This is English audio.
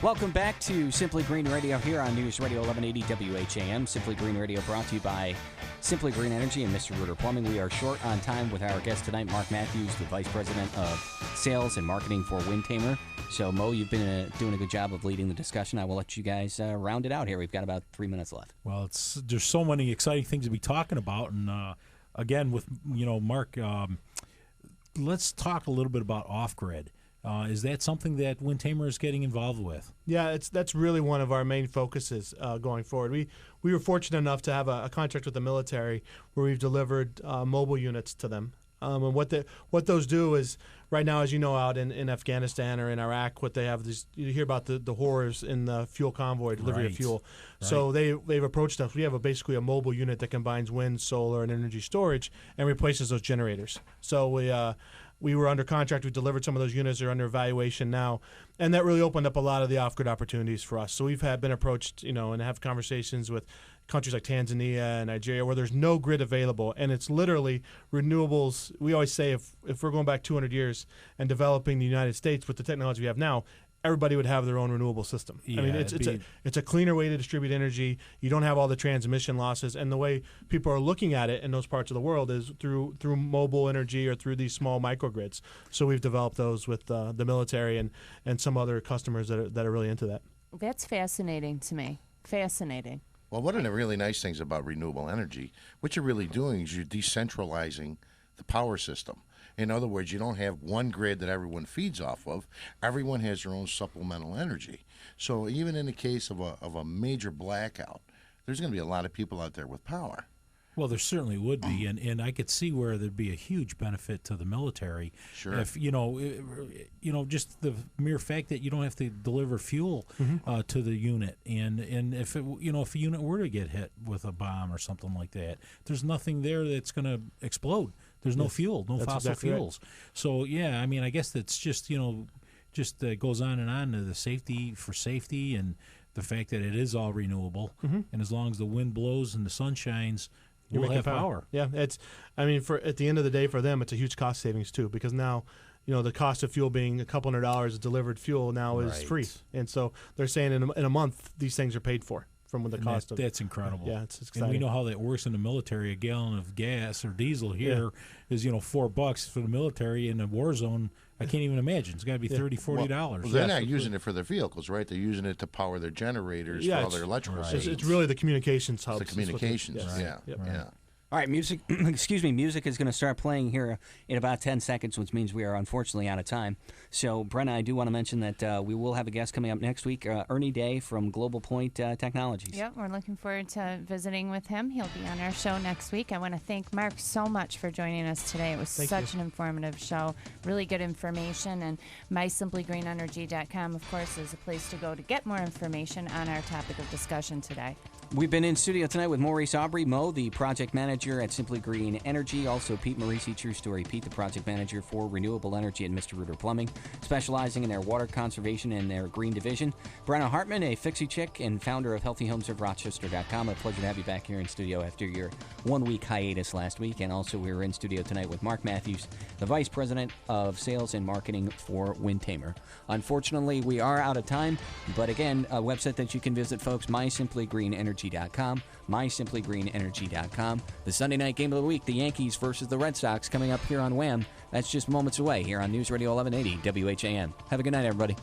Welcome back to Simply Green Radio here on News Radio 1180 WHAM. Simply Green Radio brought to you by Simply Green Energy and Mr. Rooter Plumbing. We are short on time with our guest tonight, Mark Matthews, the Vice President of Sales and Marketing for WindTamer. So, Mo, you've been doing a good job of leading the discussion. I will let you guys round it out here. We've got about 3 minutes left. Well, there's so many exciting things to be talking about. And, again, with, Mark, let's talk a little bit about off-grid. Is that something that WindTamer is getting involved with? Yeah, that's really one of our main focuses going forward. We were fortunate enough to have a contract with the military where we've delivered mobile units to them. And what those do is, right now, as you know, out in Afghanistan or in Iraq, what they have is, you hear about the horrors in the fuel convoy, delivery of fuel. Right. So they've approached us. We have basically a mobile unit that combines wind, solar, and energy storage and replaces those generators. So we were under contract. We delivered some of those units. They're under evaluation now. And that really opened up a lot of the off-grid opportunities for us. So we've been approached, and have conversations with countries like Tanzania and Nigeria where there's no grid available. And it's literally renewables. We always say if we're going back 200 years and developing the United States with the technology we have now, everybody would have their own renewable system. Yeah, I mean, it's a cleaner way to distribute energy. You don't have all the transmission losses, and the way people are looking at it in those parts of the world is through mobile energy or through these small microgrids. So we've developed those with the military and some other customers that are really into that. That's fascinating to me. Fascinating. Well, one of the really nice things about renewable energy, what you're really doing is you're decentralizing the power system. In other words, you don't have one grid that everyone feeds off of. Everyone has their own supplemental energy. So even in the case of a major blackout, there's going to be a lot of people out there with power. Well, there certainly would be, and I could see where there'd be a huge benefit to the military. Sure. If just the mere fact that you don't have to deliver fuel to the unit, and if if a unit were to get hit with a bomb or something like that, there's nothing there that's going to explode. There's no fuel, no fossil fuels. Right. So yeah, I mean, I guess that's just goes on and on to the safety and the fact that it is all renewable, and as long as the wind blows and the sun shines, we'll have power. Yeah, at the end of the day, for them, it's a huge cost savings too, because now, the cost of fuel being a couple $100 of delivered fuel now is free, and so they're saying in a month these things are paid for from the cost of. That's incredible. Yeah, it's exciting. And we know how that works in the military. A gallon of gas or diesel here is $4 for the military. In a war zone, I can't even imagine. It's got to be $30-$40. Well, they're not using it for their vehicles, right? They're using it to power their generators for all their electrical systems. It's really the communications hubs. The communications, yeah. All right, music is going to start playing here in about 10 seconds, which means we are unfortunately out of time. So, Brenna, I do want to mention that we will have a guest coming up next week, Ernie Day from Global Point Technologies. Yep, we're looking forward to visiting with him. He'll be on our show next week. I want to thank Mark so much for joining us today. It was such an informative show, really good information, and mysimplygreenenergy.com, of course, is a place to go to get more information on our topic of discussion today. We've been in studio tonight with Maurice Aubry, Mo, the project manager at Simply Green Energy. Also, Pete Marisi, true story. Pete, the project manager for renewable energy at Mr. Rooter Plumbing, specializing in their water conservation and their green division. Brenna Hartman, a fixie chick and founder of HealthyHomesOfRochester.com. A pleasure to have you back here in studio after your 1-week hiatus last week. And also, we were in studio tonight with Mark Matthews, the Vice President of Sales and Marketing for WindTamer. Unfortunately, we are out of time. But again, a website that you can visit, folks, mysimplygreenenergy.com. mysimplygreenenergy.com. The Sunday night game of the week, the Yankees versus the Red Sox, coming up here on WHAM. That's just moments away here on News Radio 1180 WHAM. Have a good night, everybody.